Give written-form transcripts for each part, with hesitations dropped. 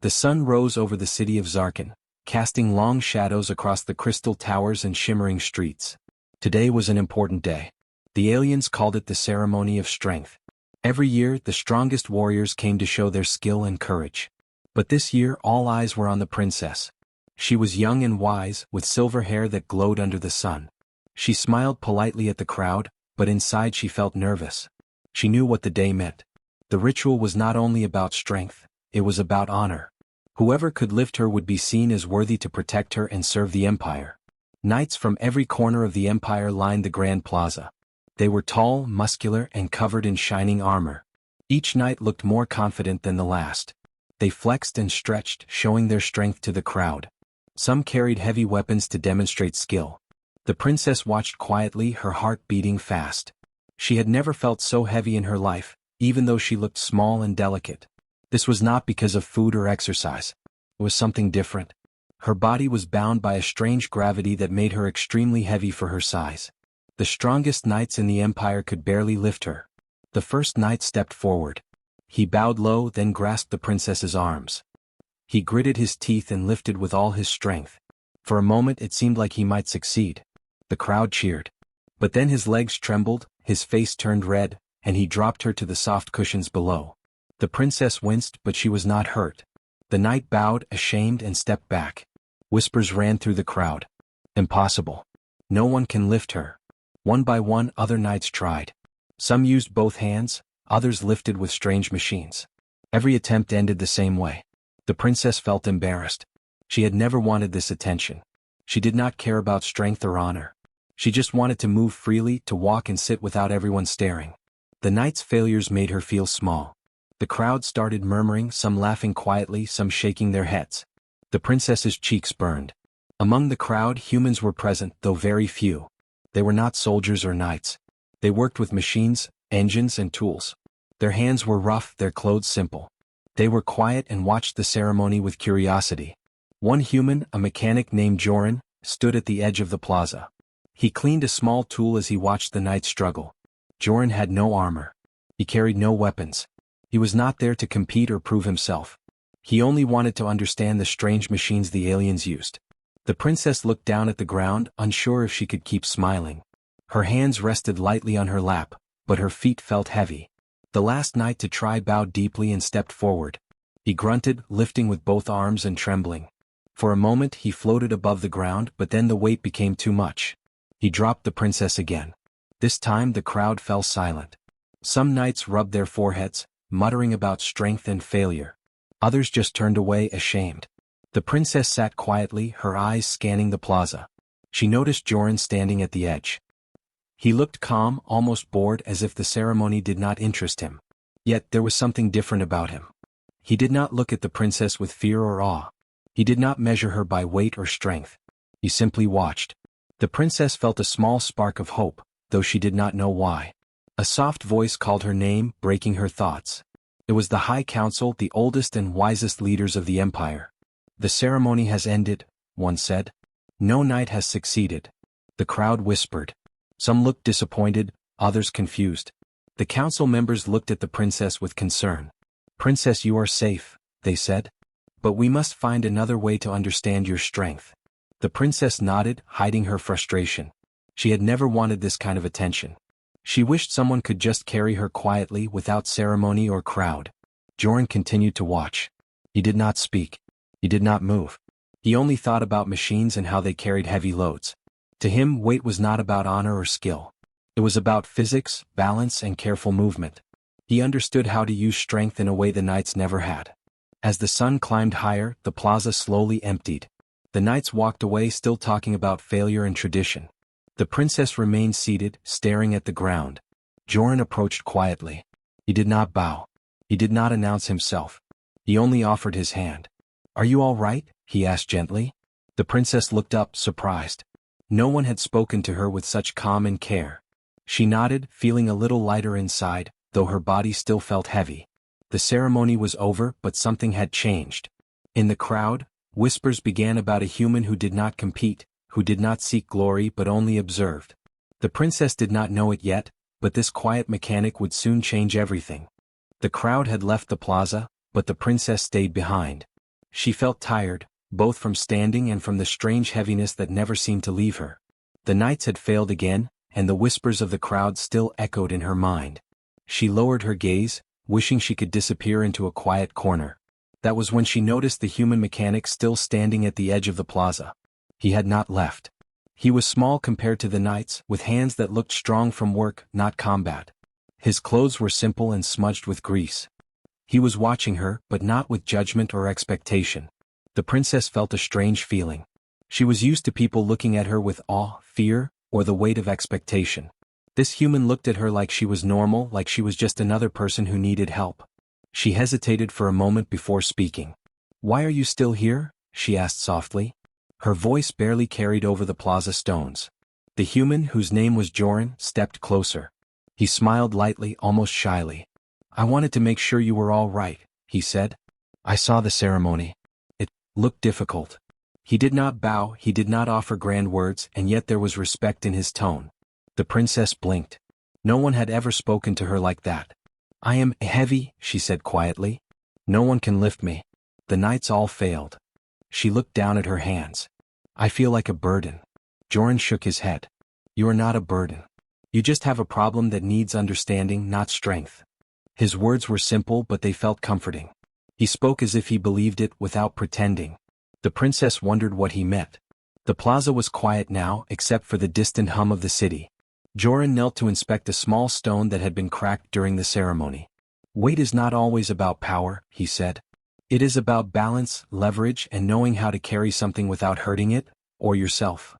The sun rose over the city of Zarkin, casting long shadows across the crystal towers and shimmering streets. Today was an important day. The aliens called it the Ceremony of Strength. Every year, the strongest warriors came to show their skill and courage. But this year, all eyes were on the princess. She was young and wise, with silver hair that glowed under the sun. She smiled politely at the crowd, but inside she felt nervous. She knew what the day meant. The ritual was not only about strength, it was about honor. Whoever could lift her would be seen as worthy to protect her and serve the Empire. Knights from every corner of the Empire lined the Grand Plaza. They were tall, muscular, and covered in shining armor. Each knight looked more confident than the last. They flexed and stretched, showing their strength to the crowd. Some carried heavy weapons to demonstrate skill. The princess watched quietly, her heart beating fast. She had never felt so heavy in her life, even though she looked small and delicate. This was not because of food or exercise. It was something different. Her body was bound by a strange gravity that made her extremely heavy for her size. The strongest knights in the Empire could barely lift her. The first knight stepped forward. He bowed low, then grasped the princess's arms. He gritted his teeth and lifted with all his strength. For a moment it seemed like he might succeed. The crowd cheered. But then his legs trembled, his face turned red, and he dropped her to the soft cushions below. The princess winced, but she was not hurt. The knight bowed, ashamed, and stepped back. Whispers ran through the crowd. Impossible. No one can lift her. One by one, other knights tried. Some used both hands, others lifted with strange machines. Every attempt ended the same way. The princess felt embarrassed. She had never wanted this attention. She did not care about strength or honor. She just wanted to move freely, to walk and sit without everyone staring. The knight's failures made her feel small. The crowd started murmuring, some laughing quietly, some shaking their heads. The princess's cheeks burned. Among the crowd, humans were present, though very few. They were not soldiers or knights. They worked with machines, engines, and tools. Their hands were rough, their clothes simple. They were quiet and watched the ceremony with curiosity. One human, a mechanic named Joran, stood at the edge of the plaza. He cleaned a small tool as he watched the knights struggle. Joran had no armor. He carried no weapons. He was not there to compete or prove himself. He only wanted to understand the strange machines the aliens used. The princess looked down at the ground, unsure if she could keep smiling. Her hands rested lightly on her lap, but her feet felt heavy. The last knight to try bowed deeply and stepped forward. He grunted, lifting with both arms and trembling. For a moment he floated above the ground, but then the weight became too much. He dropped the princess again. This time the crowd fell silent. Some knights rubbed their foreheads, muttering about strength and failure. Others just turned away, ashamed. The princess sat quietly, her eyes scanning the plaza. She noticed Joran standing at the edge. He looked calm, almost bored, as if the ceremony did not interest him. Yet there was something different about him. He did not look at the princess with fear or awe. He did not measure her by weight or strength. He simply watched. The princess felt a small spark of hope, though she did not know why. A soft voice called her name, breaking her thoughts. It was the High Council, the oldest and wisest leaders of the Empire. The ceremony has ended, one said. No knight has succeeded. The crowd whispered. Some looked disappointed, others confused. The council members looked at the princess with concern. Princess, you are safe, they said. But we must find another way to understand your strength. The princess nodded, hiding her frustration. She had never wanted this kind of attention. She wished someone could just carry her quietly, without ceremony or crowd. Joran continued to watch. He did not speak. He did not move. He only thought about machines and how they carried heavy loads. To him, weight was not about honor or skill. It was about physics, balance, and careful movement. He understood how to use strength in a way the knights never had. As the sun climbed higher, the plaza slowly emptied. The knights walked away, still talking about failure and tradition. The princess remained seated, staring at the ground. Joran approached quietly. He did not bow. He did not announce himself. He only offered his hand. "Are you all right?" he asked gently. The princess looked up, surprised. No one had spoken to her with such calm and care. She nodded, feeling a little lighter inside, though her body still felt heavy. The ceremony was over, but something had changed. In the crowd, whispers began about a human who did not compete, who did not seek glory but only observed. The princess did not know it yet, but this quiet mechanic would soon change everything. The crowd had left the plaza, but the princess stayed behind. She felt tired, both from standing and from the strange heaviness that never seemed to leave her. The knights had failed again, and the whispers of the crowd still echoed in her mind. She lowered her gaze, wishing she could disappear into a quiet corner. That was when she noticed the human mechanic still standing at the edge of the plaza. He had not left. He was small compared to the knights, with hands that looked strong from work, not combat. His clothes were simple and smudged with grease. He was watching her, but not with judgment or expectation. The princess felt a strange feeling. She was used to people looking at her with awe, fear, or the weight of expectation. This human looked at her like she was normal, like she was just another person who needed help. She hesitated for a moment before speaking. "Why are you still here?" she asked softly. Her voice barely carried over the plaza stones. The human, whose name was Joran, stepped closer. He smiled lightly, almost shyly. "I wanted to make sure you were all right," he said. "I saw the ceremony. It looked difficult." He did not bow, he did not offer grand words, and yet there was respect in his tone. The princess blinked. No one had ever spoken to her like that. "I am heavy," she said quietly. "No one can lift me. The knights all failed." She looked down at her hands. "I feel like a burden." Joran shook his head. "You are not a burden. You just have a problem that needs understanding, not strength." His words were simple, but they felt comforting. He spoke as if he believed it, without pretending. The princess wondered what he meant. The plaza was quiet now, except for the distant hum of the city. Joran knelt to inspect a small stone that had been cracked during the ceremony. "Weight is not always about power," he said. "It is about balance, leverage, and knowing how to carry something without hurting it, or yourself."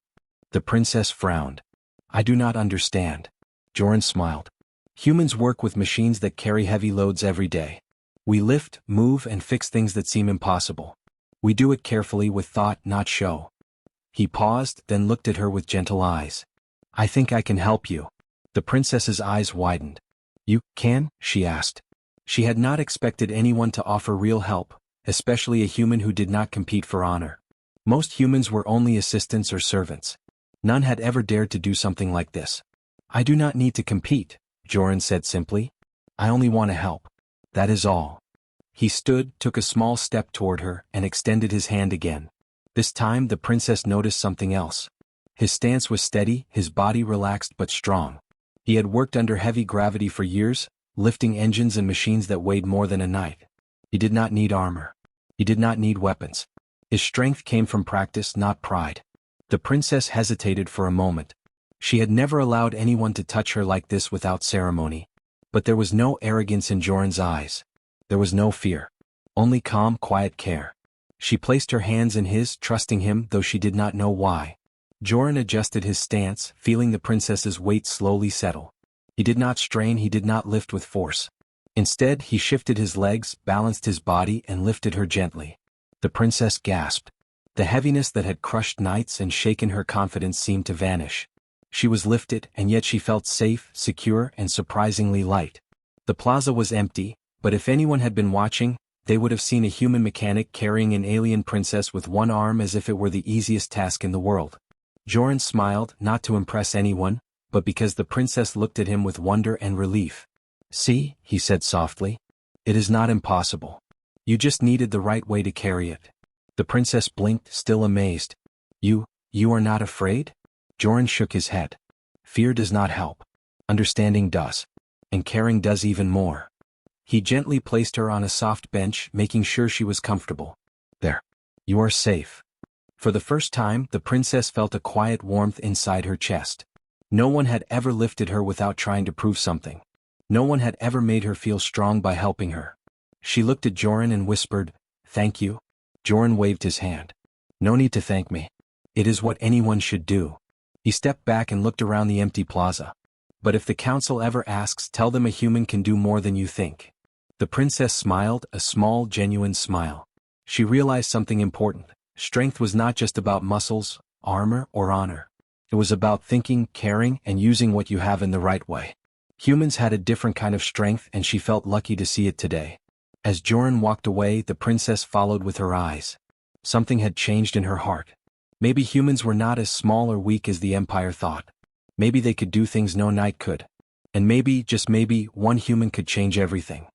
The princess frowned. "I do not understand." Joran smiled. "Humans work with machines that carry heavy loads every day. We lift, move, and fix things that seem impossible. We do it carefully with thought, not show." He paused, then looked at her with gentle eyes. "I think I can help you." The princess's eyes widened. "You can?" she asked. She had not expected anyone to offer real help, especially a human who did not compete for honor. Most humans were only assistants or servants. None had ever dared to do something like this. "I do not need to compete," Joran said simply. "I only want to help. That is all." He stood, took a small step toward her, and extended his hand again. This time the princess noticed something else. His stance was steady, his body relaxed but strong. He had worked under heavy gravity for years, lifting engines and machines that weighed more than a knight. He did not need armor. He did not need weapons. His strength came from practice, not pride. The princess hesitated for a moment. She had never allowed anyone to touch her like this without ceremony. But there was no arrogance in Joran's eyes. There was no fear. Only calm, quiet care. She placed her hands in his, trusting him, though she did not know why. Joran adjusted his stance, feeling the princess's weight slowly settle. He did not strain, he did not lift with force. Instead, he shifted his legs, balanced his body, and lifted her gently. The princess gasped. The heaviness that had crushed knights and shaken her confidence seemed to vanish. She was lifted, and yet she felt safe, secure, and surprisingly light. The plaza was empty, but if anyone had been watching, they would have seen a human mechanic carrying an alien princess with one arm as if it were the easiest task in the world. Joran smiled, not to impress anyone, but because the princess looked at him with wonder and relief. "See," he said softly. "It is not impossible. You just needed the right way to carry it." The princess blinked, still amazed. You are not afraid?" Joran shook his head. "Fear does not help. Understanding does. And caring does even more." He gently placed her on a soft bench, making sure she was comfortable. "There. You are safe." For the first time, the princess felt a quiet warmth inside her chest. No one had ever lifted her without trying to prove something. No one had ever made her feel strong by helping her. She looked at Joran and whispered, "Thank you." Joran waved his hand. "No need to thank me. It is what anyone should do." He stepped back and looked around the empty plaza. "But if the council ever asks, tell them a human can do more than you think." The princess smiled, a small, genuine smile. She realized something important. Strength was not just about muscles, armor, or honor. It was about thinking, caring, and using what you have in the right way. Humans had a different kind of strength, and she felt lucky to see it today. As Joran walked away, the princess followed with her eyes. Something had changed in her heart. Maybe humans were not as small or weak as the Empire thought. Maybe they could do things no knight could. And maybe, just maybe, one human could change everything.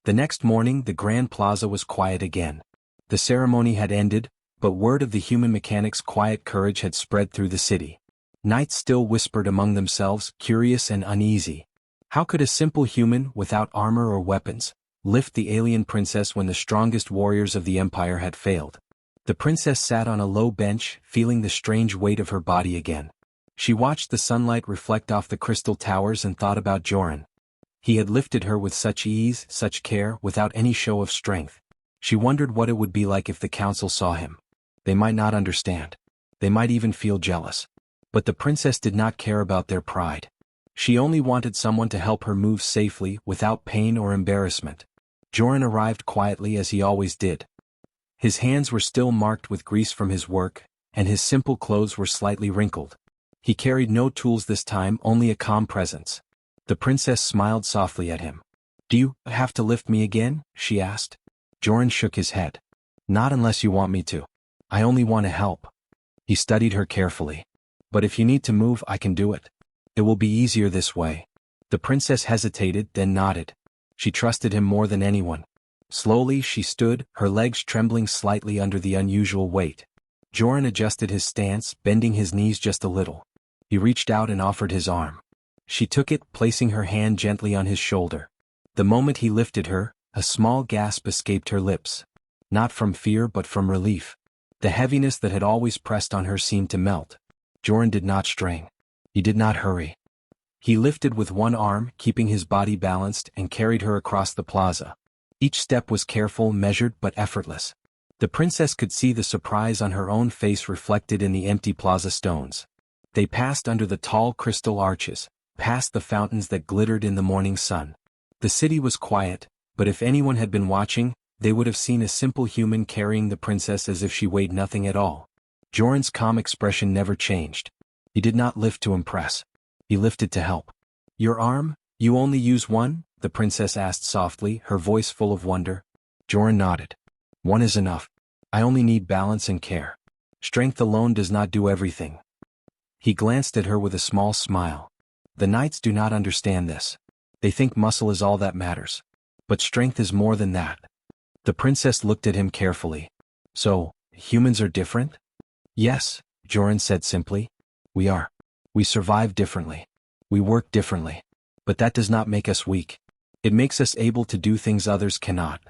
The next morning, the Grand Plaza was quiet again. The ceremony had ended, but word of the human mechanic's quiet courage had spread through the city. Knights still whispered among themselves, curious and uneasy. How could a simple human, without armor or weapons, lift the alien princess when the strongest warriors of the Empire had failed? The princess sat on a low bench, feeling the strange weight of her body again. She watched the sunlight reflect off the crystal towers and thought about Joran. He had lifted her with such ease, such care, without any show of strength. She wondered what it would be like if the council saw him. They might not understand. They might even feel jealous. But the princess did not care about their pride. She only wanted someone to help her move safely, without pain or embarrassment. Joran arrived quietly as he always did. His hands were still marked with grease from his work, and his simple clothes were slightly wrinkled. He carried no tools this time, only a calm presence. The princess smiled softly at him. "Do you have to lift me again?" she asked. Joran shook his head. "Not unless you want me to. I only want to help." He studied her carefully. "But if you need to move, I can do it. It will be easier this way." The princess hesitated, then nodded. She trusted him more than anyone. Slowly she stood, her legs trembling slightly under the unusual weight. Joran adjusted his stance, bending his knees just a little. He reached out and offered his arm. She took it, placing her hand gently on his shoulder. The moment he lifted her, a small gasp escaped her lips. Not from fear but from relief. The heaviness that had always pressed on her seemed to melt. Joran did not strain. He did not hurry. He lifted with one arm, keeping his body balanced, and carried her across the plaza. Each step was careful, measured, but effortless. The princess could see the surprise on her own face reflected in the empty plaza stones. They passed under the tall crystal arches, past the fountains that glittered in the morning sun. The city was quiet, but if anyone had been watching, they would have seen a simple human carrying the princess as if she weighed nothing at all. Joran's calm expression never changed. He did not lift to impress. He lifted to help. "Your arm? You only use one?" the princess asked softly, her voice full of wonder. Joran nodded. "One is enough. I only need balance and care. Strength alone does not do everything." He glanced at her with a small smile. "The knights do not understand this. They think muscle is all that matters. But strength is more than that." The princess looked at him carefully. "So, humans are different?" "Yes," Joran said simply. "We are. We survive differently. We work differently. But that does not make us weak. It makes us able to do things others cannot."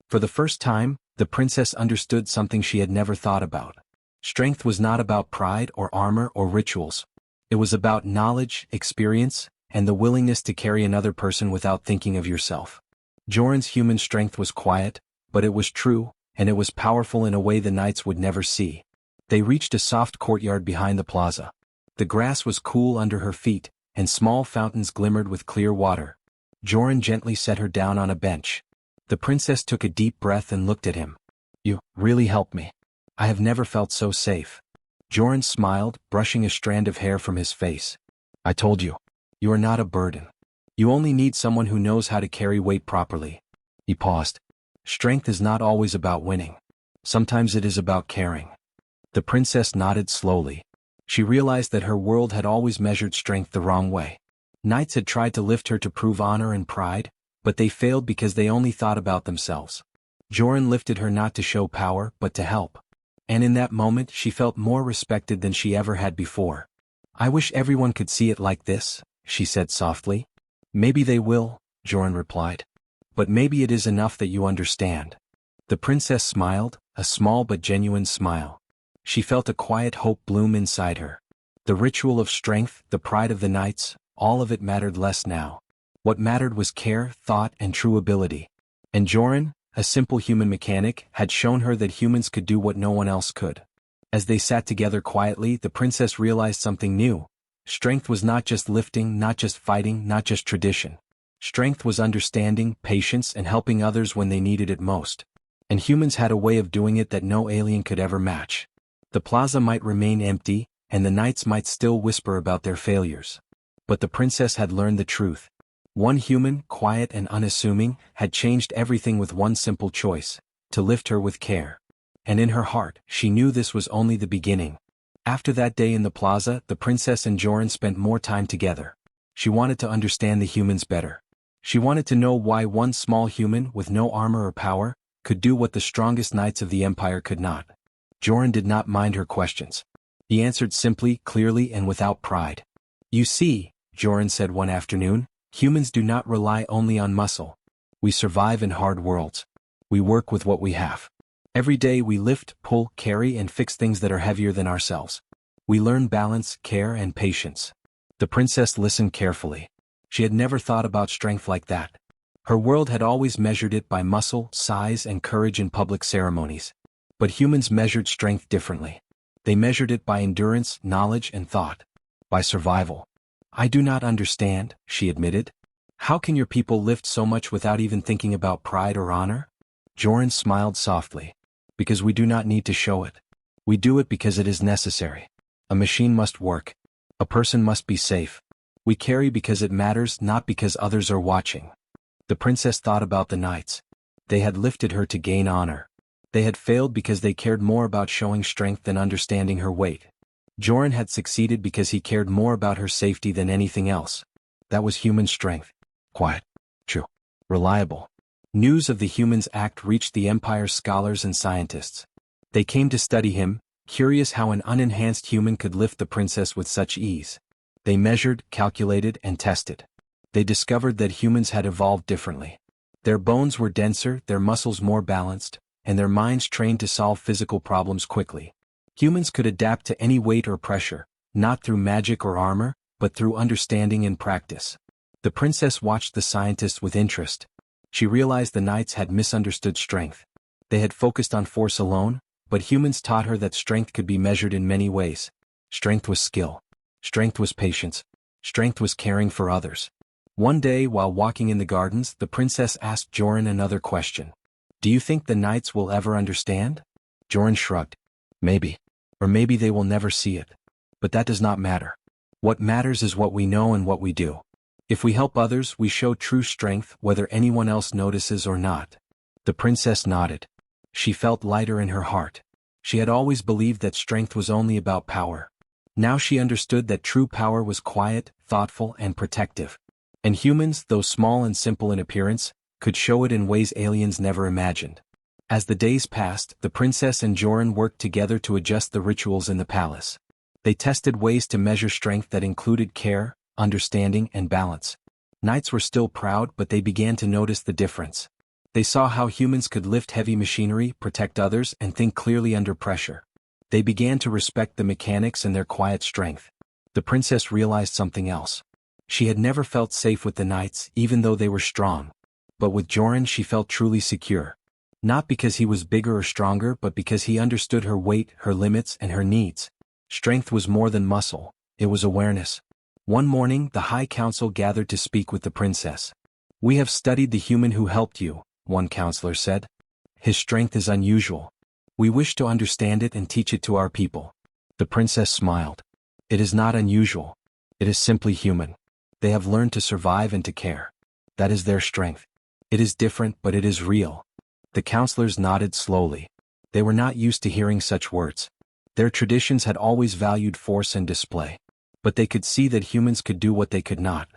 For the first time, the princess understood something she had never thought about. Strength was not about pride or armor or rituals. It was about knowledge, experience, and the willingness to carry another person without thinking of yourself. Joran's human strength was quiet, but it was true, and it was powerful in a way the knights would never see. They reached a soft courtyard behind the plaza. The grass was cool under her feet, and small fountains glimmered with clear water. Joran gently set her down on a bench. The princess took a deep breath and looked at him. "You really helped me. I have never felt so safe." Joran smiled, brushing a strand of hair from his face. "I told you. You are not a burden. You only need someone who knows how to carry weight properly." He paused. "Strength is not always about winning. Sometimes it is about caring." The princess nodded slowly. She realized that her world had always measured strength the wrong way. Knights had tried to lift her to prove honor and pride, but they failed because they only thought about themselves. Joran lifted her not to show power, but to help. And in that moment she felt more respected than she ever had before. "I wish everyone could see it like this," she said softly. "Maybe they will," Joran replied. "But maybe it is enough that you understand." The princess smiled, a small but genuine smile. She felt a quiet hope bloom inside her. The ritual of strength, the pride of the knights, all of it mattered less now. What mattered was care, thought, and true ability. And Joran, a simple human mechanic, had shown her that humans could do what no one else could. As they sat together quietly, the princess realized something new. Strength was not just lifting, not just fighting, not just tradition. Strength was understanding, patience, and helping others when they needed it most. And humans had a way of doing it that no alien could ever match. The plaza might remain empty, and the knights might still whisper about their failures. But the princess had learned the truth. One human, quiet and unassuming, had changed everything with one simple choice: to lift her with care. And in her heart, she knew this was only the beginning. After that day in the plaza, the princess and Joran spent more time together. She wanted to understand the humans better. She wanted to know why one small human with no armor or power could do what the strongest knights of the Empire could not. Joran did not mind her questions. He answered simply, clearly, and without pride. You see, Joran said one afternoon, humans do not rely only on muscle. We survive in hard worlds. We work with what we have. Every day we lift, pull, carry, and fix things that are heavier than ourselves. We learn balance, care, and patience. The princess listened carefully. She had never thought about strength like that. Her world had always measured it by muscle, size, and courage in public ceremonies. But humans measured strength differently. They measured it by endurance, knowledge, and thought. By survival. I do not understand, she admitted. How can your people lift so much without even thinking about pride or honor? Joran smiled softly. Because we do not need to show it. We do it because it is necessary. A machine must work. A person must be safe. We carry because it matters, not because others are watching. The princess thought about the knights. They had lifted her to gain honor. They had failed because they cared more about showing strength than understanding her weight. Joran had succeeded because he cared more about her safety than anything else. That was human strength. Quiet. True. Reliable. News of the Humans Act reached the Empire's scholars and scientists. They came to study him, curious how an unenhanced human could lift the princess with such ease. They measured, calculated, and tested. They discovered that humans had evolved differently. Their bones were denser, their muscles more balanced, and their minds trained to solve physical problems quickly. Humans could adapt to any weight or pressure, not through magic or armor, but through understanding and practice. The princess watched the scientists with interest. She realized the knights had misunderstood strength. They had focused on force alone, but humans taught her that strength could be measured in many ways. Strength was skill. Strength was patience. Strength was caring for others. One day, while walking in the gardens, the princess asked Joran another question. Do you think the knights will ever understand? Joran shrugged. Maybe. Or maybe they will never see it. But that does not matter. What matters is what we know and what we do. If we help others, we show true strength, whether anyone else notices or not. The princess nodded. She felt lighter in her heart. She had always believed that strength was only about power. Now she understood that true power was quiet, thoughtful, and protective. And humans, though small and simple in appearance, could show it in ways aliens never imagined. As the days passed, the princess and Joran worked together to adjust the rituals in the palace. They tested ways to measure strength that included care, understanding, and balance. Knights were still proud, but they began to notice the difference. They saw how humans could lift heavy machinery, protect others, and think clearly under pressure. They began to respect the mechanics and their quiet strength. The princess realized something else. She had never felt safe with the knights, even though they were strong. But with Joran she felt truly secure. Not because he was bigger or stronger, but because he understood her weight, her limits, and her needs. Strength was more than muscle. It was awareness. One morning, the High Council gathered to speak with the princess. We have studied the human who helped you, one counselor said. His strength is unusual. We wish to understand it and teach it to our people. The princess smiled. It is not unusual. It is simply human. They have learned to survive and to care. That is their strength. It is different, but it is real. The counselors nodded slowly. They were not used to hearing such words. Their traditions had always valued force and display. But they could see that humans could do what they could not.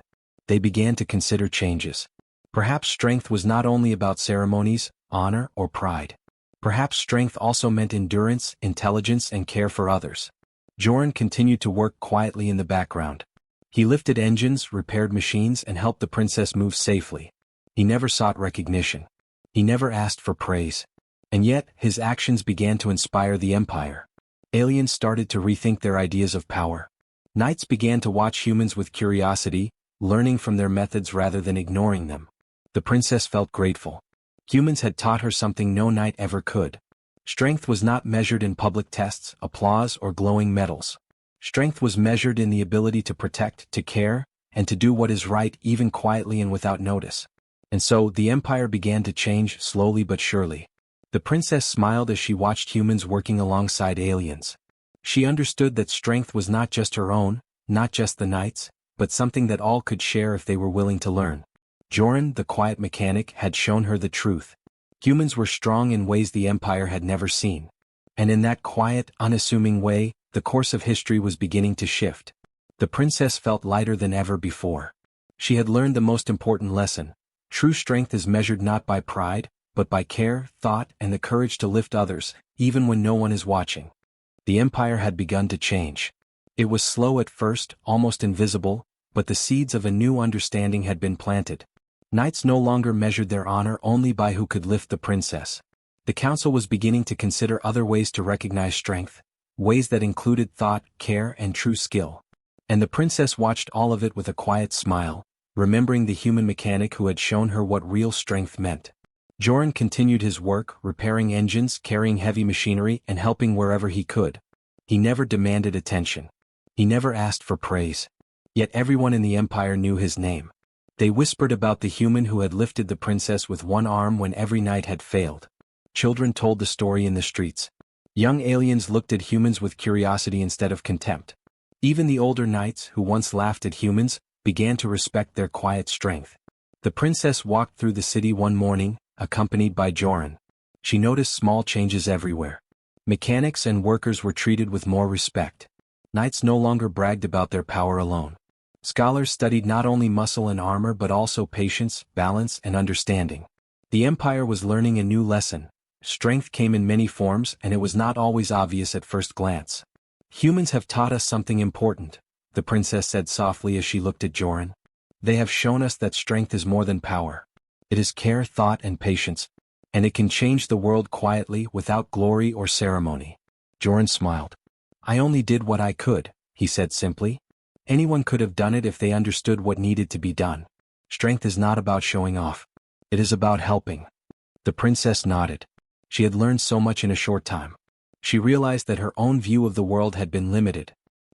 They began to consider changes. Perhaps strength was not only about ceremonies, honor, or pride. Perhaps strength also meant endurance, intelligence, and care for others. Joran continued to work quietly in the background. He lifted engines, repaired machines, and helped the princess move safely. He never sought recognition. He never asked for praise. And yet, his actions began to inspire the Empire. Aliens started to rethink their ideas of power. Knights began to watch humans with curiosity, learning from their methods rather than ignoring them. The princess felt grateful. Humans had taught her something no knight ever could. Strength was not measured in public tests, applause, or glowing medals. Strength was measured in the ability to protect, to care, and to do what is right even quietly and without notice. And so, the Empire began to change slowly but surely. The princess smiled as she watched humans working alongside aliens. She understood that strength was not just her own, not just the knights, but something that all could share if they were willing to learn. Joran, the quiet mechanic, had shown her the truth. Humans were strong in ways the Empire had never seen. And in that quiet, unassuming way, the course of history was beginning to shift. The princess felt lighter than ever before. She had learned the most important lesson. True strength is measured not by pride, but by care, thought, and the courage to lift others, even when no one is watching. The empire had begun to change. It was slow at first, almost invisible, but the seeds of a new understanding had been planted. Knights no longer measured their honor only by who could lift the princess. The council was beginning to consider other ways to recognize strength, ways that included thought, care, and true skill. And the princess watched all of it with a quiet smile, remembering the human mechanic who had shown her what real strength meant. Joran continued his work, repairing engines, carrying heavy machinery, and helping wherever he could. He never demanded attention. He never asked for praise. Yet everyone in the empire knew his name. They whispered about the human who had lifted the princess with one arm when every knight had failed. Children told the story in the streets. Young aliens looked at humans with curiosity instead of contempt. Even the older knights, who once laughed at humans, began to respect their quiet strength. The princess walked through the city one morning, accompanied by Joran. She noticed small changes everywhere. Mechanics and workers were treated with more respect. Knights no longer bragged about their power alone. Scholars studied not only muscle and armor but also patience, balance, and understanding. The empire was learning a new lesson. Strength came in many forms, and it was not always obvious at first glance. Humans have taught us something important, the princess said softly as she looked at Joran. They have shown us that strength is more than power. It is care, thought, and patience, and it can change the world quietly without glory or ceremony. Joran smiled. I only did what I could, he said simply. Anyone could have done it if they understood what needed to be done. Strength is not about showing off. It is about helping. The princess nodded. She had learned so much in a short time. She realized that her own view of the world had been limited.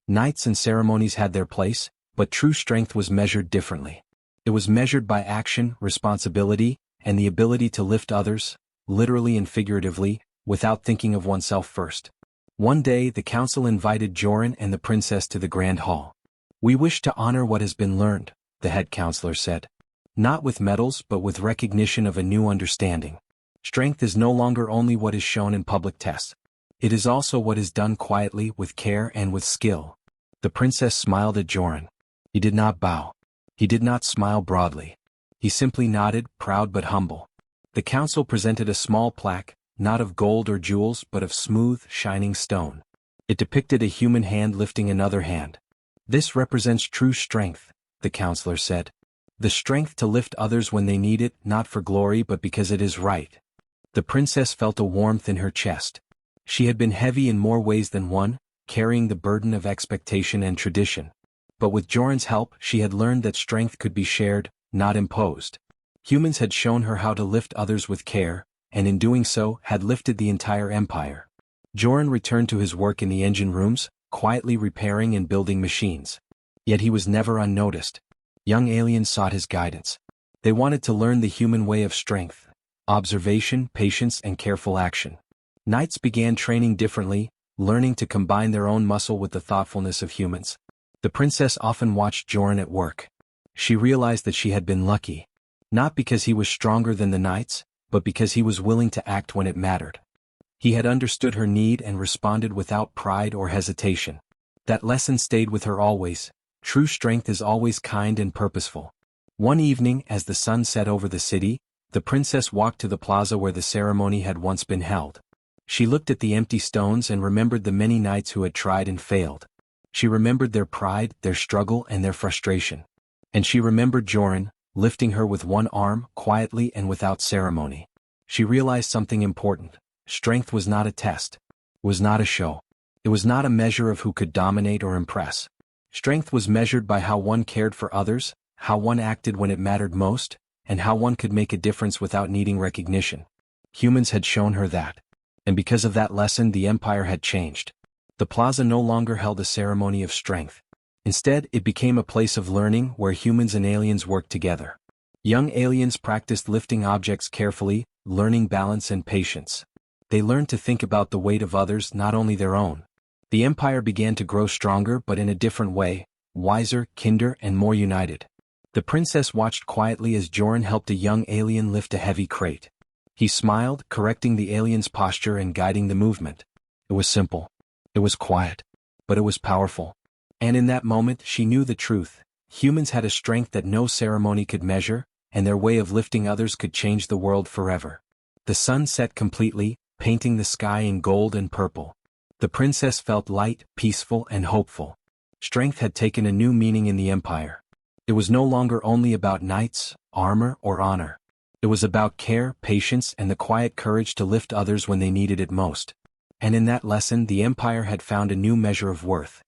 Rites and ceremonies had their place, but true strength was measured differently. It was measured by action, responsibility, and the ability to lift others, literally and figuratively, without thinking of oneself first. One day the council invited Joran and the princess to the grand hall. We wish to honor what has been learned, the head counselor said. Not with medals but with recognition of a new understanding. Strength is no longer only what is shown in public tests. It is also what is done quietly, with care and with skill. The princess smiled at Joran. He did not bow. He did not smile broadly. He simply nodded, proud but humble. The council presented a small plaque, not of gold or jewels but of smooth, shining stone. It depicted a human hand lifting another hand. This represents true strength, the counselor said. The strength to lift others when they need it, not for glory but because it is right. The princess felt a warmth in her chest. She had been heavy in more ways than one, carrying the burden of expectation and tradition. But with Joran's help she had learned that strength could be shared, not imposed. Humans had shown her how to lift others with care, and in doing so had lifted the entire empire. Joran returned to his work in the engine rooms, quietly repairing and building machines. Yet he was never unnoticed. Young aliens sought his guidance. They wanted to learn the human way of strength: observation, patience, and careful action. Knights began training differently, learning to combine their own muscle with the thoughtfulness of humans. The princess often watched Joran at work. She realized that she had been lucky. Not because he was stronger than the knights, but because he was willing to act when it mattered. He had understood her need and responded without pride or hesitation. That lesson stayed with her always. True strength is always kind and purposeful. One evening, as the sun set over the city, the princess walked to the plaza where the ceremony had once been held. She looked at the empty stones and remembered the many knights who had tried and failed. She remembered their pride, their struggle, and their frustration. And she remembered Joran, lifting her with one arm, quietly and without ceremony. She realized something important. Strength was not a test. It was not a show. It was not a measure of who could dominate or impress. Strength was measured by how one cared for others, how one acted when it mattered most, and how one could make a difference without needing recognition. Humans had shown her that. And because of that lesson the empire had changed. The plaza no longer held a ceremony of strength. Instead, it became a place of learning where humans and aliens worked together. Young aliens practiced lifting objects carefully, learning balance and patience. They learned to think about the weight of others, not only their own. The empire began to grow stronger but in a different way, wiser, kinder, and more united. The princess watched quietly as Joran helped a young alien lift a heavy crate. He smiled, correcting the alien's posture and guiding the movement. It was simple. It was quiet. But it was powerful. And in that moment she knew the truth. Humans had a strength that no ceremony could measure, and their way of lifting others could change the world forever. The sun set completely, painting the sky in gold and purple. The princess felt light, peaceful, and hopeful. Strength had taken a new meaning in the empire. It was no longer only about knights, armor, or honor. It was about care, patience, and the quiet courage to lift others when they needed it most. And in that lesson the empire had found a new measure of worth.